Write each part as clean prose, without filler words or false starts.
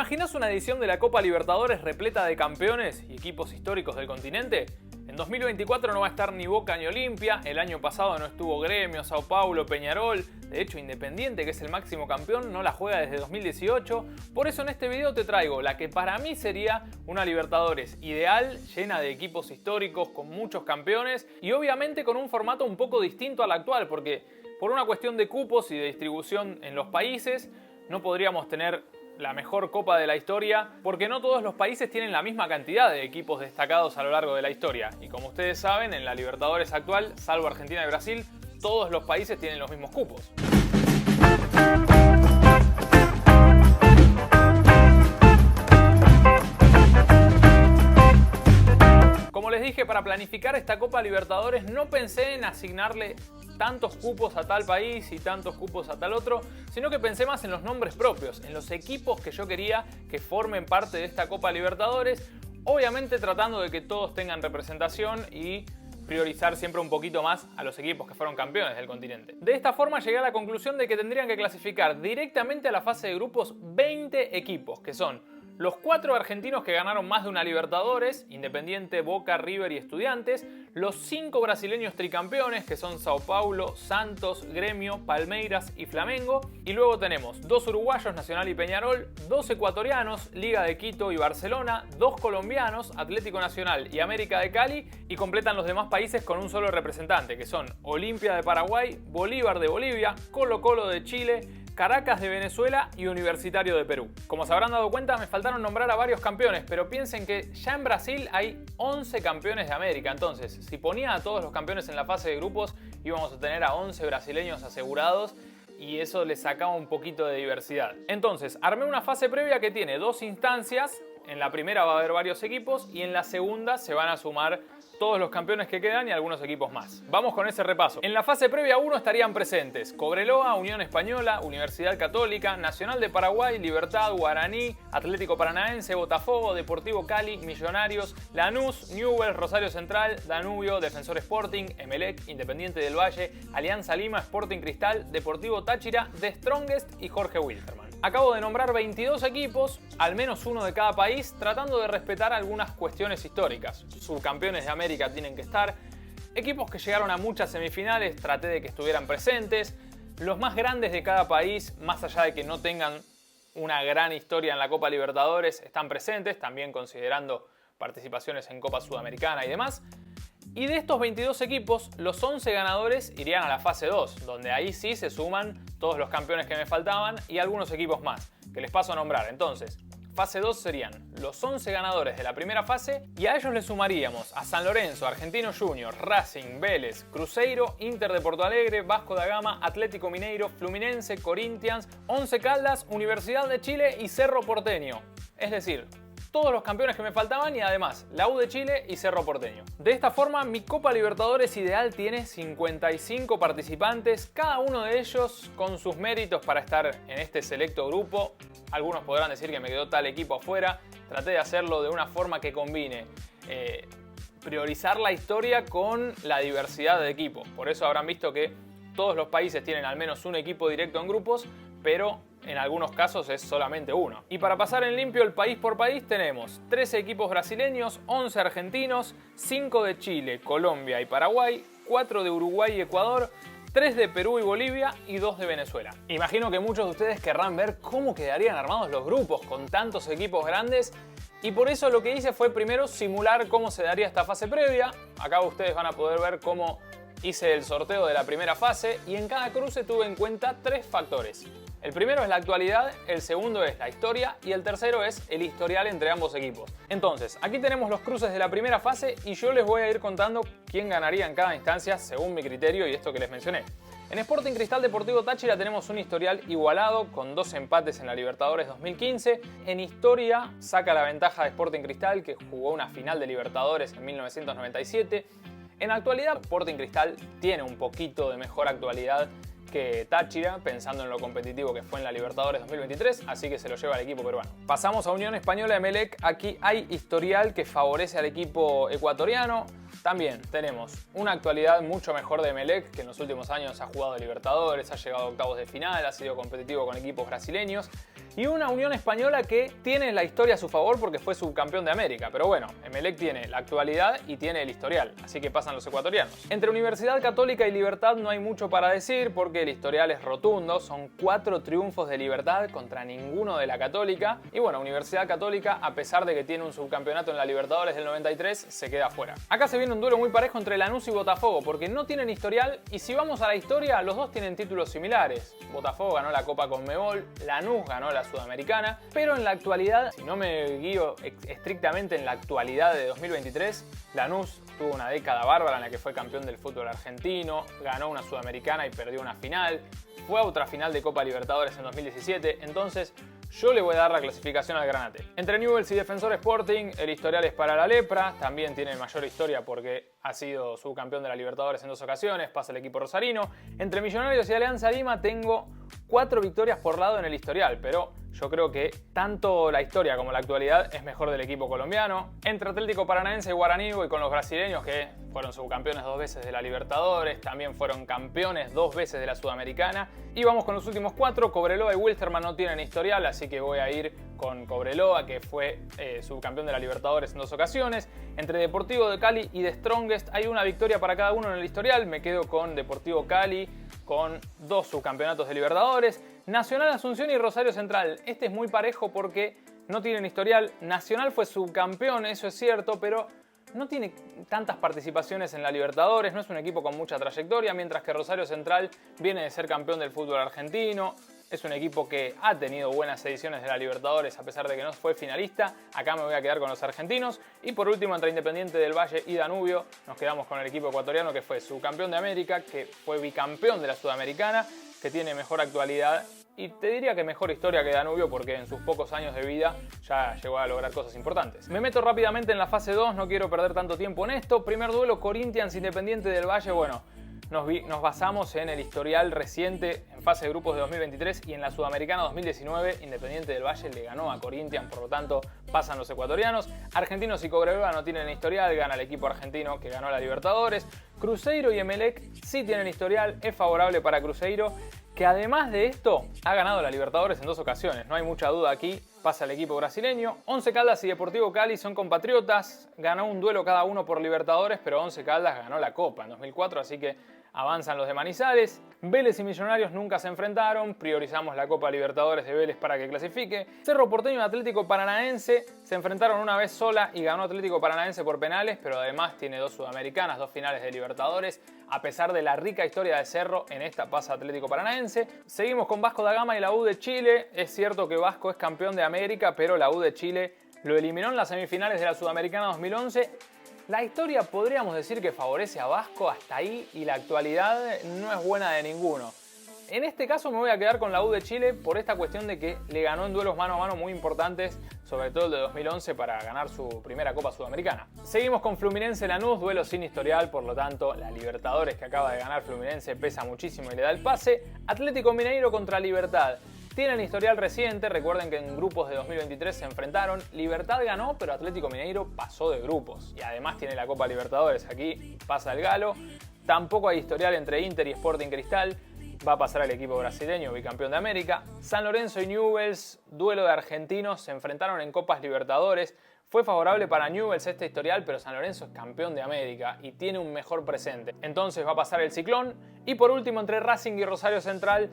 imaginás una edición de la Copa Libertadores repleta de campeones y equipos históricos del continente? En 2024 no va a estar ni Boca ni Olimpia, el año pasado no estuvo Gremio, Sao Paulo, Peñarol, de hecho Independiente, que es el máximo campeón, no la juega desde 2018, por eso en este video te traigo la que para mí sería una Libertadores ideal, llena de equipos históricos, con muchos campeones y obviamente con un formato un poco distinto al actual, porque por una cuestión de cupos y de distribución en los países, no podríamos tener la mejor copa de la historia, porque no todos los países tienen la misma cantidad de equipos destacados a lo largo de la historia. Y como ustedes saben, en la Libertadores actual, salvo Argentina y Brasil, todos los países tienen los mismos cupos. Como les dije, para planificar esta Copa Libertadores no pensé en asignarle tantos cupos a tal país y tantos cupos a tal otro, sino que pensé más en los nombres propios, en los equipos que yo quería que formen parte de esta Copa Libertadores, obviamente tratando de que todos tengan representación y priorizar siempre un poquito más a los equipos que fueron campeones del continente. De esta forma llegué a la conclusión de que tendrían que clasificar directamente a la fase de grupos 20 equipos, que son los 4 argentinos que ganaron más de una Libertadores, Independiente, Boca, River y Estudiantes, los 5 brasileños tricampeones, que son Sao Paulo, Santos, Gremio, Palmeiras y Flamengo, y luego tenemos 2 uruguayos, Nacional y Peñarol, 2 ecuatorianos, Liga de Quito y Barcelona, 2 colombianos, Atlético Nacional y América de Cali, y completan los demás países con un solo representante, que son Olimpia de Paraguay, Bolívar de Bolivia, Colo-Colo de Chile, Caracas de Venezuela y Universitario de Perú. Como se habrán dado cuenta, me faltaron nombrar a varios campeones, pero piensen que ya en Brasil hay 11 campeones de América. Entonces, si ponía a todos los campeones en la fase de grupos, íbamos a tener a 11 brasileños asegurados y eso le sacaba un poquito de diversidad. Entonces, armé una fase previa que tiene 2 instancias. En la primera va a haber varios equipos y en la segunda se van a sumar todos los campeones que quedan y algunos equipos más. Vamos con ese repaso. En la fase previa 1 estarían presentes Cobreloa, Unión Española, Universidad Católica, Nacional de Paraguay, Libertad, Guaraní, Atlético Paranaense, Botafogo, Deportivo Cali, Millonarios, Lanús, Newell's, Rosario Central, Danubio, Defensor Sporting, Emelec, Independiente del Valle, Alianza Lima, Sporting Cristal, Deportivo Táchira, The Strongest y Jorge Wilstermann. Acabo de nombrar 22 equipos, al menos uno de cada país, tratando de respetar algunas cuestiones históricas. Subcampeones de América tienen que estar, equipos que llegaron a muchas semifinales, traté de que estuvieran presentes, los más grandes de cada país, más allá de que no tengan una gran historia en la Copa Libertadores, están presentes, también considerando participaciones en Copa Sudamericana y demás. Y de estos 22 equipos, los 11 ganadores irían a la fase 2, donde ahí sí se suman todos los campeones que me faltaban y algunos equipos más, que les paso a nombrar. Entonces, fase 2 serían los 11 ganadores de la primera fase y a ellos les sumaríamos a San Lorenzo, Argentino Juniors, Racing, Vélez, Cruzeiro, Inter de Porto Alegre, Vasco da Gama, Atlético Mineiro, Fluminense, Corinthians, Once Caldas, Universidad de Chile y Cerro Porteño. Es decir, todos los campeones que me faltaban y además la U de Chile y Cerro Porteño. De esta forma, mi Copa Libertadores ideal tiene 55 participantes, cada uno de ellos con sus méritos para estar en este selecto grupo. Algunos podrán decir que me quedó tal equipo afuera. Traté de hacerlo de una forma que combine priorizar la historia con la diversidad de equipos. Por eso habrán visto que todos los países tienen al menos un equipo directo en grupos, pero en algunos casos es solamente uno. Y para pasar en limpio el país por país tenemos 13 equipos brasileños, 11 argentinos, 5 de Chile, Colombia y Paraguay, 4 de Uruguay y Ecuador, 3 de Perú y Bolivia y 2 de Venezuela. Imagino que muchos de ustedes querrán ver cómo quedarían armados los grupos con tantos equipos grandes y por eso lo que hice fue primero simular cómo se daría esta fase previa. Acá ustedes van a poder ver cómo hice el sorteo de la primera fase y en cada cruce tuve en cuenta 3 factores. El primero es la actualidad, el segundo es la historia y el tercero es el historial entre ambos equipos. Entonces, aquí tenemos los cruces de la primera fase y yo les voy a ir contando quién ganaría en cada instancia según mi criterio y esto que les mencioné. En Sporting Cristal Deportivo Táchira tenemos un historial igualado con 2 empates en la Libertadores 2015. En historia saca la ventaja de Sporting Cristal, que jugó una final de Libertadores en 1997. En actualidad, Sporting Cristal tiene un poquito de mejor actualidad que Táchira, pensando en lo competitivo que fue en la Libertadores 2023, así que se lo lleva el equipo peruano. Pasamos a Unión Española Emelec. Aquí hay historial que favorece al equipo ecuatoriano. También tenemos una actualidad mucho mejor de Emelec, que en los últimos años ha jugado Libertadores, ha llegado a octavos de final, ha sido competitivo con equipos brasileños. y una Unión Española que tiene la historia a su favor porque fue subcampeón de América. Pero bueno, Emelec tiene la actualidad y tiene el historial, así que pasan los ecuatorianos. Entre Universidad Católica y Libertad no hay mucho para decir porque el historial es rotundo, son 4 triunfos de Libertad contra ninguno de la Católica. Y bueno, Universidad Católica, a pesar de que tiene un subcampeonato en la Libertadores del 93, se queda afuera. Acá se viene un duelo muy parejo entre Lanús y Botafogo porque no tienen historial, y si vamos a la historia, los dos tienen títulos similares. Botafogo ganó la Copa Conmebol, Lanús ganó la Sudamericana, pero en la actualidad, si no me guío estrictamente en la actualidad de 2023, Lanús tuvo una década bárbara en la que fue campeón del fútbol argentino, ganó una Sudamericana y perdió una final, fue a otra final de Copa Libertadores en 2017, entonces yo le voy a dar la clasificación al Granate. Entre Newell's y Defensor Sporting, el historial es para la lepra, también tiene mayor historia porque ha sido subcampeón de la Libertadores en 2 ocasiones, pasa el equipo rosarino. Entre Millonarios y Alianza Lima tengo 4 victorias por lado en el historial, pero yo creo que tanto la historia como la actualidad es mejor del equipo colombiano. Entre Atlético Paranaense y Guaraní voy con los brasileños que fueron subcampeones 2 veces de la Libertadores, también fueron campeones 2 veces de la Sudamericana. Y vamos con los últimos 4, Cobreloa y Wilstermann no tienen historial, así que voy a ir con Cobreloa, que fue subcampeón de la Libertadores en 2 ocasiones. Entre Deportivo de Cali y The Strongest hay una victoria para cada uno en el historial, me quedo con Deportivo Cali, con 2 subcampeonatos de Libertadores. Nacional Asunción y Rosario Central, este es muy parejo porque no tienen historial. Nacional fue subcampeón, eso es cierto, pero no tiene tantas participaciones en la Libertadores, no es un equipo con mucha trayectoria, mientras que Rosario Central viene de ser campeón del fútbol argentino. Es un equipo que ha tenido buenas ediciones de la Libertadores a pesar de que no fue finalista. Acá me voy a quedar con los argentinos. Y por último, entre Independiente del Valle y Danubio, nos quedamos con el equipo ecuatoriano que fue subcampeón de América, que fue bicampeón de la Sudamericana, que tiene mejor actualidad y te diría que mejor historia que Danubio porque en sus pocos años de vida ya llegó a lograr cosas importantes. Me meto rápidamente en la fase 2, no quiero perder tanto tiempo en esto. Primer duelo, Corinthians Independiente del Valle. Bueno, nos basamos en el historial reciente en fase de grupos de 2023 y en la Sudamericana 2019 Independiente del Valle le ganó a Corinthians, por lo tanto pasan los ecuatorianos. Argentinos y Cobreloa no tienen historial, gana el equipo argentino que ganó la Libertadores. Cruzeiro y Emelec sí tienen historial, es favorable para Cruzeiro, que además de esto ha ganado la Libertadores en 2 ocasiones, no hay mucha duda aquí, pasa el equipo brasileño. Once Caldas y Deportivo Cali son compatriotas, ganó un duelo cada uno por Libertadores, pero Once Caldas ganó la Copa en 2004, así que avanzan los de Manizales. Vélez y Millonarios nunca se enfrentaron, priorizamos la Copa Libertadores de Vélez para que clasifique. Cerro Porteño y Atlético Paranaense se enfrentaron una vez sola y ganó Atlético Paranaense por penales, pero además tiene 2 sudamericanas, 2 finales de Libertadores. A pesar de la rica historia de Cerro, en esta pasa Atlético Paranaense. Seguimos con Vasco da Gama y la U de Chile. Es cierto que Vasco es campeón de América, pero la U de Chile lo eliminó en las semifinales de la Sudamericana 2011. La historia podríamos decir que favorece a Vasco hasta ahí y la actualidad no es buena de ninguno. En este caso me voy a quedar con la U de Chile por esta cuestión de que le ganó en duelos mano a mano muy importantes, sobre todo el de 2011 para ganar su primera Copa Sudamericana. Seguimos con Fluminense Lanús, duelo sin historial, por lo tanto la Libertadores que acaba de ganar Fluminense pesa muchísimo y le da el pase. Atlético Mineiro contra Libertad. Tienen historial reciente, recuerden que en grupos de 2023 se enfrentaron, Libertad ganó, pero Atlético Mineiro pasó de grupos. Y además tiene la Copa Libertadores, aquí pasa el Galo. Tampoco hay historial entre Inter y Sporting Cristal, va a pasar el equipo brasileño, bicampeón de América. San Lorenzo y Newell's, duelo de argentinos, se enfrentaron en Copas Libertadores. Fue favorable para Newell's este historial, pero San Lorenzo es campeón de América y tiene un mejor presente. Entonces va a pasar el Ciclón. Y por último, entre Racing y Rosario Central,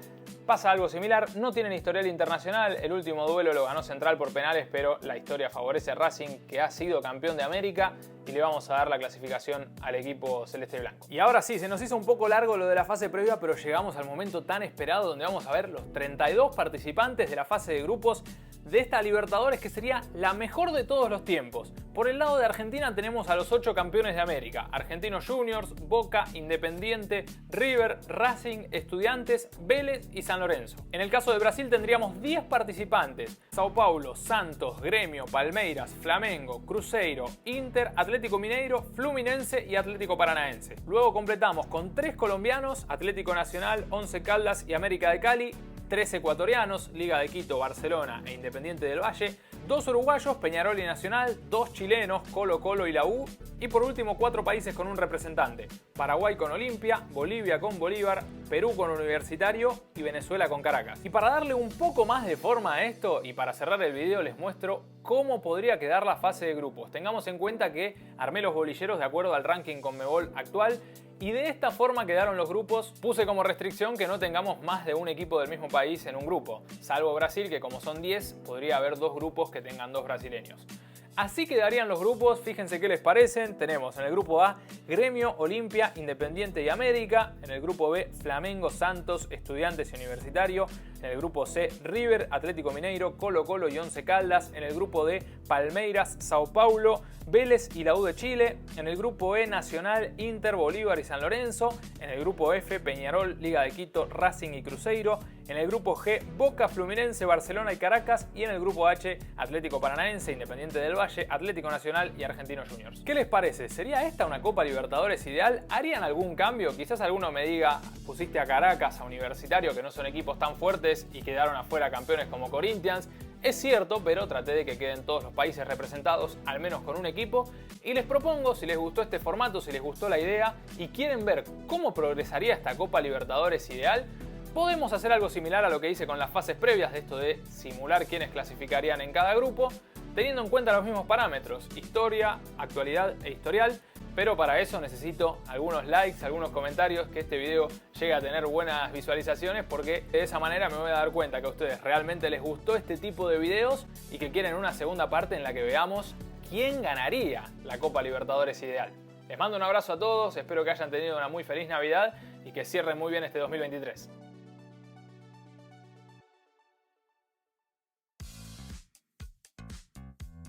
pasa algo similar. No tienen historial internacional. El último duelo lo ganó Central por penales, pero la historia favorece a Racing, que ha sido campeón de América. Y le vamos a dar la clasificación al equipo celeste y blanco. Y ahora sí, se nos hizo un poco largo lo de la fase previa, pero llegamos al momento tan esperado donde vamos a ver los 32 participantes de la fase de grupos de esta Libertadores, que sería la mejor de todos los tiempos. Por el lado de Argentina tenemos a los 8 campeones de América: Argentinos Juniors, Boca, Independiente, River, Racing, Estudiantes, Vélez y San Lorenzo. En el caso de Brasil tendríamos 10 participantes: Sao Paulo, Santos, Gremio, Palmeiras, Flamengo, Cruzeiro, Inter, Atlético Mineiro, Fluminense y Atlético Paranaense. Luego completamos con 3 colombianos: Atlético Nacional, Once Caldas y América de Cali, 3 ecuatorianos, Liga de Quito, Barcelona e Independiente del Valle, 2 uruguayos, Peñarol y Nacional, 2 chilenos, Colo-Colo y la U, y por último 4 países con un representante: Paraguay con Olimpia, Bolivia con Bolívar, Perú con Universitario y Venezuela con Caracas. Y para darle un poco más de forma a esto y para cerrar el video les muestro cómo podría quedar la fase de grupos. Tengamos en cuenta que armé los bolilleros de acuerdo al ranking Conmebol actual y de esta forma quedaron los grupos. Puse como restricción que no tengamos más de un equipo del mismo país en un grupo, salvo Brasil, que como son 10, podría haber 2 grupos que tengan 2 brasileños. Así quedarían los grupos, fíjense qué les parecen. Tenemos en el grupo A Gremio, Olimpia, Independiente y América. En el grupo B Flamengo, Santos, Estudiantes y Universitario. En el grupo C River, Atlético Mineiro, Colo-Colo y Once Caldas. En el grupo D Palmeiras, Sao Paulo, Vélez y la U de Chile. En el grupo E Nacional, Inter, Bolívar y San Lorenzo. En el grupo F Peñarol, Liga de Quito, Racing y Cruzeiro. En el grupo G Boca, Fluminense, Barcelona y Caracas. Y en el grupo H Atlético Paranaense, Independiente del Valle, Atlético Nacional y Argentinos Juniors. ¿Qué les parece? ¿Sería esta una Copa Libertadores ideal? ¿Harían algún cambio? Quizás alguno me diga, pusiste a Caracas, a Universitario, que no son equipos tan fuertes y quedaron afuera campeones como Corinthians. Es cierto, pero traté de que queden todos los países representados, al menos con un equipo. Y les propongo, si les gustó este formato, si les gustó la idea y quieren ver cómo progresaría esta Copa Libertadores ideal, podemos hacer algo similar a lo que hice con las fases previas de esto de simular quiénes clasificarían en cada grupo, teniendo en cuenta los mismos parámetros: historia, actualidad e historial. Pero para eso necesito algunos likes, algunos comentarios, que este video llegue a tener buenas visualizaciones, porque de esa manera me voy a dar cuenta que a ustedes realmente les gustó este tipo de videos y que quieren una segunda parte en la que veamos quién ganaría la Copa Libertadores ideal. Les mando un abrazo a todos, espero que hayan tenido una muy feliz Navidad y que cierren muy bien este 2023.